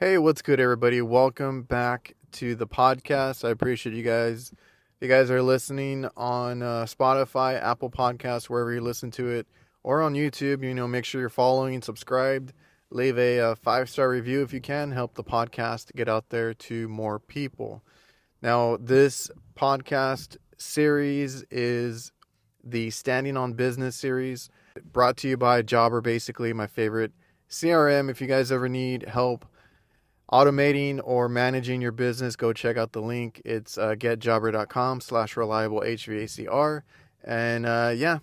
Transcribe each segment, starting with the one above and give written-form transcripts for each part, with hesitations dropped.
Hey, what's good, everybody? Welcome back to the podcast. I appreciate you guys. If you guys are listening on Spotify, Apple Podcasts, wherever you listen to it, or on YouTube, make sure you're following and subscribed. Leave a 5-star review if you can. Help the podcast get out there to more people. Now, this podcast series is the Standing on Business series, brought to you by Jobber, basically my favorite CRM. If you guys ever need help automating or managing your business, go check out the link. It's getjobber.com/reliable HVACR. And yeah,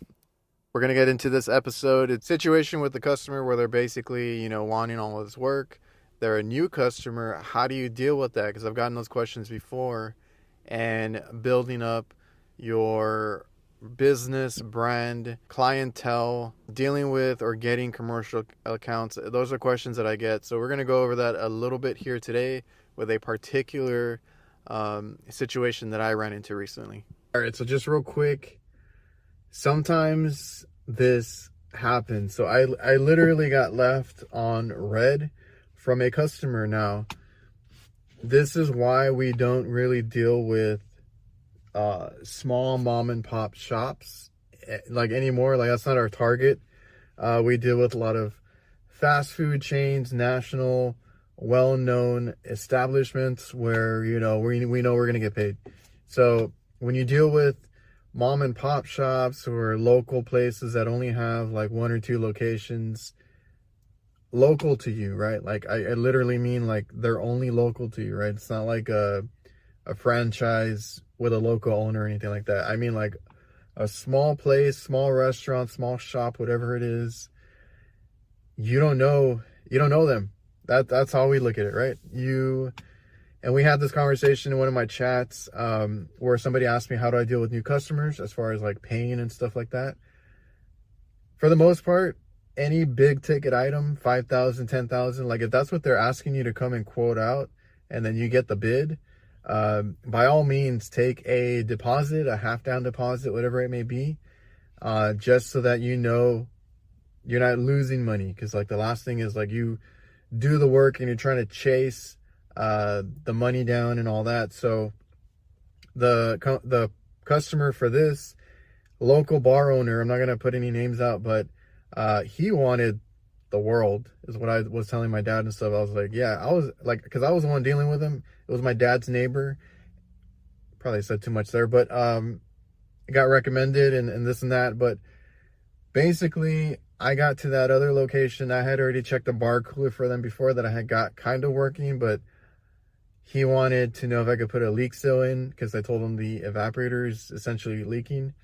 we're going to get into this episode. It's a situation with the customer where they're basically, wanting all this work. They're a new customer. How do you deal with that? Because I've gotten those questions before. And building up your business, brand, clientele, dealing with or getting commercial accounts. Those are questions that I get. So we're going to go over that a little bit here today with a particular situation that I ran into recently. All right, so just real quick, sometimes this happens. So I literally got left on red from a customer. Now, this is why we don't really deal with small mom and pop shops like anymore. Like, that's not our target. We deal with a lot of fast food chains, national, well-known establishments where, we know we're going to get paid. So when you deal with mom and pop shops or local places that only have like one or two locations local to you, right? Like I literally mean like they're only local to you, right? It's not like a franchise with a local owner or anything like that. I mean like a small place, small restaurant, small shop, whatever it is. You don't know them. That's how we look at it, right? And we had this conversation in one of my chats where somebody asked me, how do I deal with new customers as far as like paying and stuff like that? For the most part, any big ticket item, 5,000, 10,000, like if that's what they're asking you to come and quote out and then you get the bid, by all means, take a deposit, a half down deposit, whatever it may be, just so that you're not losing money. Because like the last thing is like you do the work and you're trying to chase the money down and all that. So the customer for this local bar owner, I'm not gonna put any names out, but he wanted the world, is what I was telling my dad and stuff. I was like, yeah, I was like, because I was the one dealing with him. It was my dad's neighbor. Probably said too much there, but it got recommended and this and that. But basically, I got to that other location. I had already checked the bar cooler for them before that I had got kind of working, but he wanted to know if I could put a leak seal in because I told him the evaporator is essentially leaking.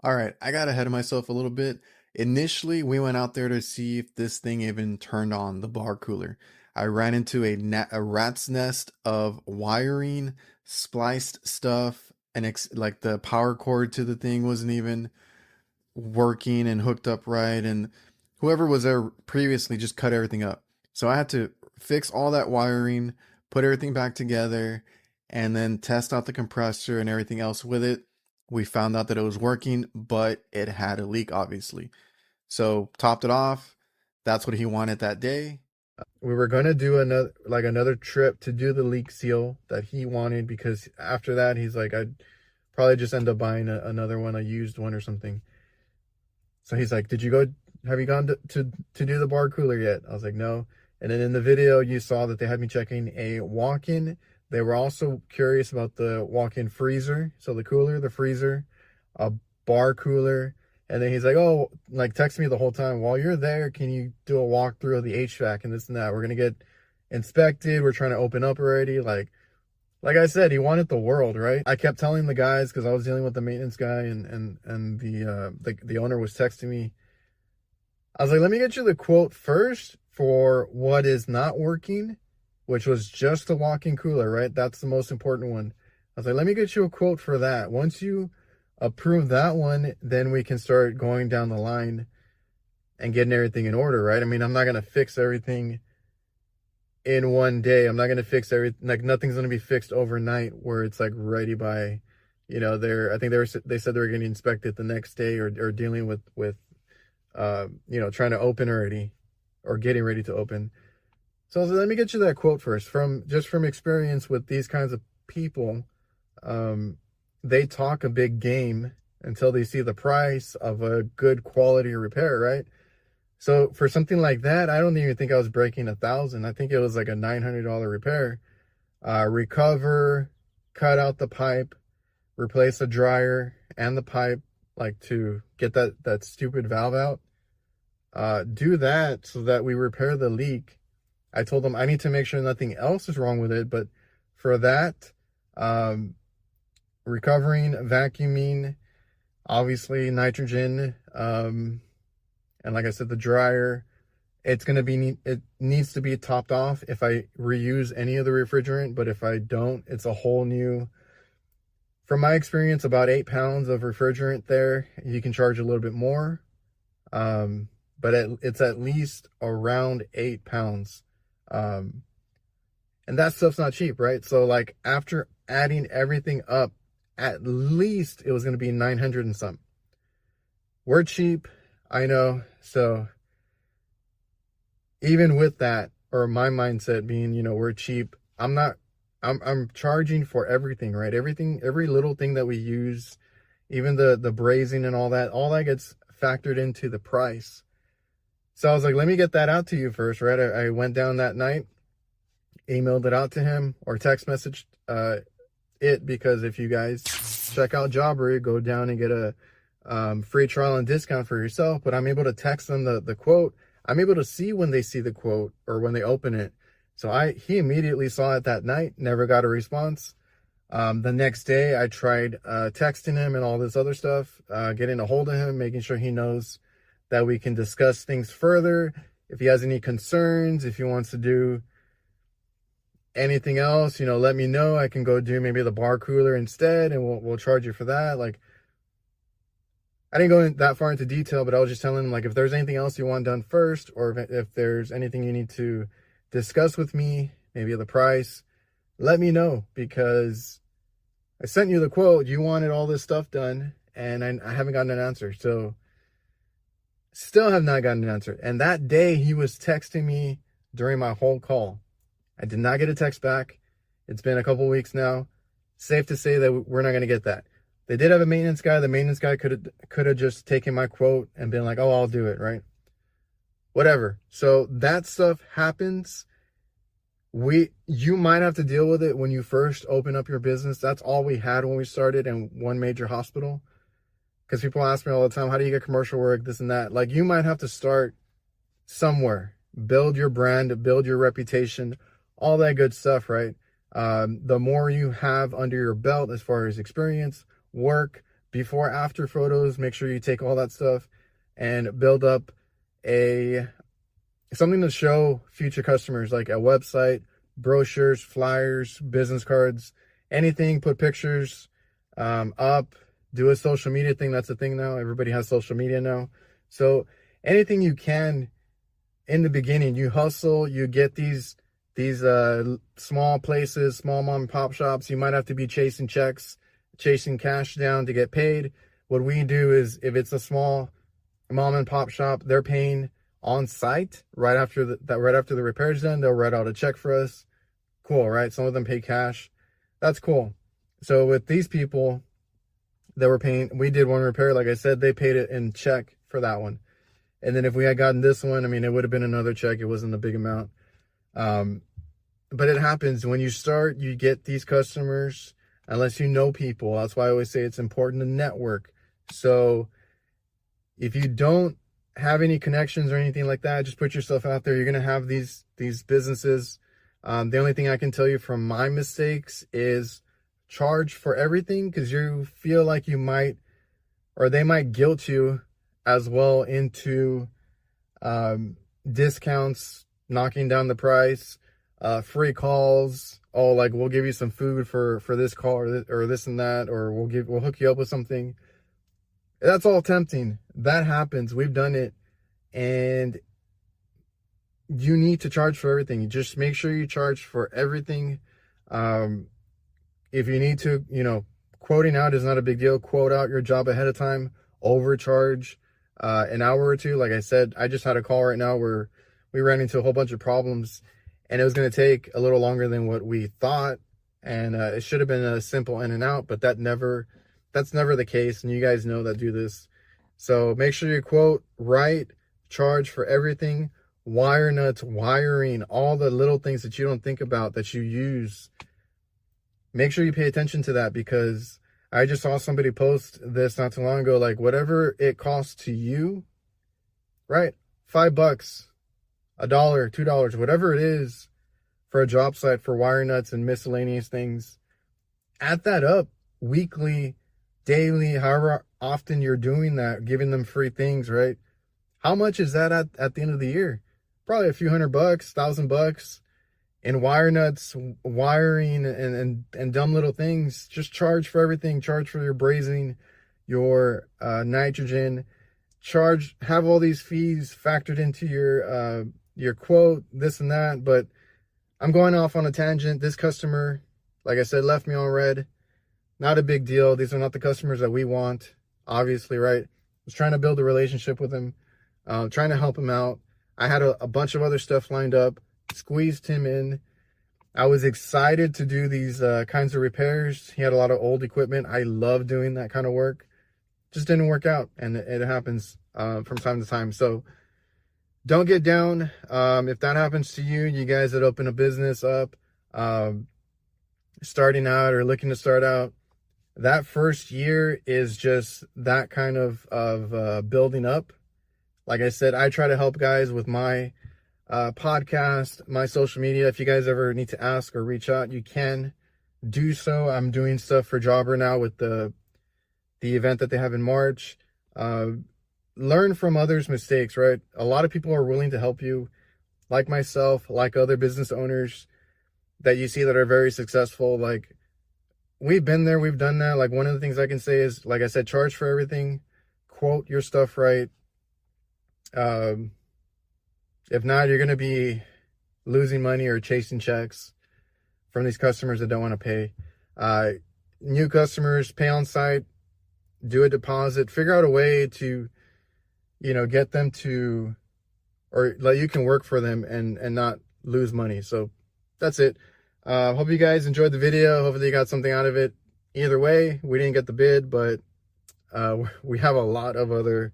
All right, I got ahead of myself a little bit. Initially, we went out there to see if this thing even turned on, the bar cooler. I ran into a rat's nest of wiring, spliced stuff, and like the power cord to the thing wasn't even working and hooked up right. And whoever was there previously just cut everything up. So I had to fix all that wiring, put everything back together, and then test out the compressor and everything else with it. We found out that it was working, but it had a leak, obviously. So topped it off. That's what he wanted that day. We were gonna do another trip to do the leak seal that he wanted, because after that he's like, I'd probably just end up buying another one, a used one or something. So he's like, have you gone to do the bar cooler yet? I was like, no. And then in the video, you saw that they had me checking a walk-in. They were also curious about the walk-in freezer. So the cooler, the freezer, a bar cooler. And then he's like, oh, like text me the whole time. While you're there, can you do a walkthrough of the HVAC and this and that? We're going to get inspected. We're trying to open up already. Like I said, he wanted the world, right? I kept telling the guys, because I was dealing with the maintenance guy and the owner was texting me. I was like, let me get you the quote first for what is not working, which was just the walk-in cooler, right? That's the most important one. I was like, let me get you a quote for that. Once you approve that one, then we can start going down the line and getting everything in order, right? I mean, I'm not going to fix everything in one day. I'm not going to fix everything. Like, nothing's going to be fixed overnight where it's like ready by, I think they said they were getting inspected the next day, or dealing with trying to open already or getting ready to open. So let me get you that quote first. From experience with these kinds of people, they talk a big game until they see the price of a good quality repair, right? So for something like that, I don't even think I was breaking 1,000. I think it was like a $900 repair. Recover, cut out the pipe, replace the dryer and the pipe, like to get that stupid valve out. Do that so that we repair the leak. I told them I need to make sure nothing else is wrong with it, but for that, recovering, vacuuming, obviously nitrogen, and like I said, the dryer, it needs to be topped off if I reuse any of the refrigerant, but if I don't, it's a whole new, from my experience, about 8 pounds of refrigerant there. You can charge a little bit more, but it's at least around 8 pounds. And that stuff's not cheap, right? So like after adding everything up, at least it was going to be 900 and some. We're cheap, I know. So even with that, or my mindset being, we're cheap, I'm charging for everything, right? Everything, every little thing that we use, even the brazing and all that gets factored into the price. So I was like, let me get that out to you first, right? I went down that night, emailed it out to him, or text messaged it, because if you guys check out Jobbery, go down and get a free trial and discount for yourself. But I'm able to text them the quote. I'm able to see when they see the quote or when they open it. So he immediately saw it that night, never got a response. The next day I tried texting him and all this other stuff, getting a hold of him, making sure he knows that we can discuss things further. If he has any concerns, if he wants to do anything else, let me know. I can go do maybe the bar cooler instead, and we'll charge you for that. Like, I didn't go that far into detail, but I was just telling him, like, if there's anything else you want done first, or if there's anything you need to discuss with me, maybe the price, let me know, because I sent you the quote. You wanted all this stuff done, and I haven't gotten an answer. So still have not gotten an answer. And that day he was texting me during my whole call. I did not get a text back. It's been a couple weeks now. Safe to say that we're not going to get that. They did have a maintenance guy. The maintenance guy could have just taken my quote and been like, oh, I'll do it, right? Whatever. So that stuff happens. You might have to deal with it when you first open up your business. That's all we had when we started in one major hospital. Because people ask me all the time, how do you get commercial work, this and that? Like, you might have to start somewhere. Build your brand, build your reputation, all that good stuff, right? The more you have under your belt as far as experience, work, before, after photos, make sure you take all that stuff and build up something to show future customers, like a website, brochures, flyers, business cards, anything. Put pictures up. Do a social media thing. That's a thing now. Everybody has social media now. So anything you can in the beginning, you hustle, you get these small places, small mom and pop shops. You might have to be chasing checks, chasing cash down to get paid. What we do is, if it's a small mom and pop shop, they're paying on site right after the repair's done. They'll write out a check for us. Cool, right? Some of them pay cash. That's cool. So with these people that were paying, we did one repair, like I said, they paid it in check for that one. And then if we had gotten this one, I mean, it would have been another check. It wasn't a big amount. But it happens when you start, you get these customers, unless you know people. That's why I always say it's important to network. So if you don't have any connections or anything like that, just put yourself out there. You're going to have these businesses. The only thing I can tell you from my mistakes is charge for everything, because you feel like you might, or they might guilt you as well into discounts, knocking down the price, free calls. Oh, like, we'll give you some food for this call, or this and that, or we'll hook you up with something. That's all tempting. That happens. We've done it. And you need to charge for everything. You just make sure you charge for everything. If you need to, quoting out is not a big deal. Quote out your job ahead of time. Overcharge an hour or two. Like I said, I just had a call right now where we ran into a whole bunch of problems, and it was going to take a little longer than what we thought. And it should have been a simple in and out, but that's never the case. And you guys know that do this. So make sure you quote right, charge for everything, wire nuts, wiring, all the little things that you don't think about that you use. Make sure you pay attention to that, because I just saw somebody post this not too long ago, like whatever it costs to you, right? $5, $1, $2, whatever it is for a job site for wire nuts and miscellaneous things, add that up weekly, daily, however often you're doing that, giving them free things, right? How much is that at the end of the year? Probably a few $100, $1,000 in wire nuts, wiring, and dumb little things. Just charge for everything. Charge for your brazing, your nitrogen. Have all these fees factored into your quote, this and that. But I'm going off on a tangent. This customer, like I said, left me on red. Not a big deal. These are not the customers that we want, obviously, right? I was trying to build a relationship with him, trying to help him out. I had a bunch of other stuff lined up, squeezed him in. I was excited to do these kinds of repairs. He had a lot of old equipment. I love doing that kind of work. Just didn't work out, and it happens from time to time. So don't get down. If that happens to you, you guys that open a business up, starting out or looking to start out, that first year is just that kind of building up. Like I said, I try to help guys with my podcast, my social media. If you guys ever need to ask or reach out, you can do so. I'm doing stuff for Jobber now with the event that they have in March. Learn from others' mistakes, right? A lot of people are willing to help you, like myself, like other business owners that you see that are very successful. Like, we've been there, we've done that. Like, one of the things I can say is, like I said, charge for everything, quote your stuff right. If not, you're going to be losing money or chasing checks from these customers that don't want to pay. New customers, pay on site, do a deposit, figure out a way to, get them to, or like you can work for them and not lose money. So that's it. Hope you guys enjoyed the video. Hopefully you got something out of it. Either way, we didn't get the bid, but we have a lot of other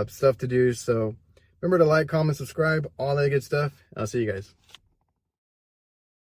stuff to do. So remember to like, comment, subscribe, all that good stuff. I'll see you guys.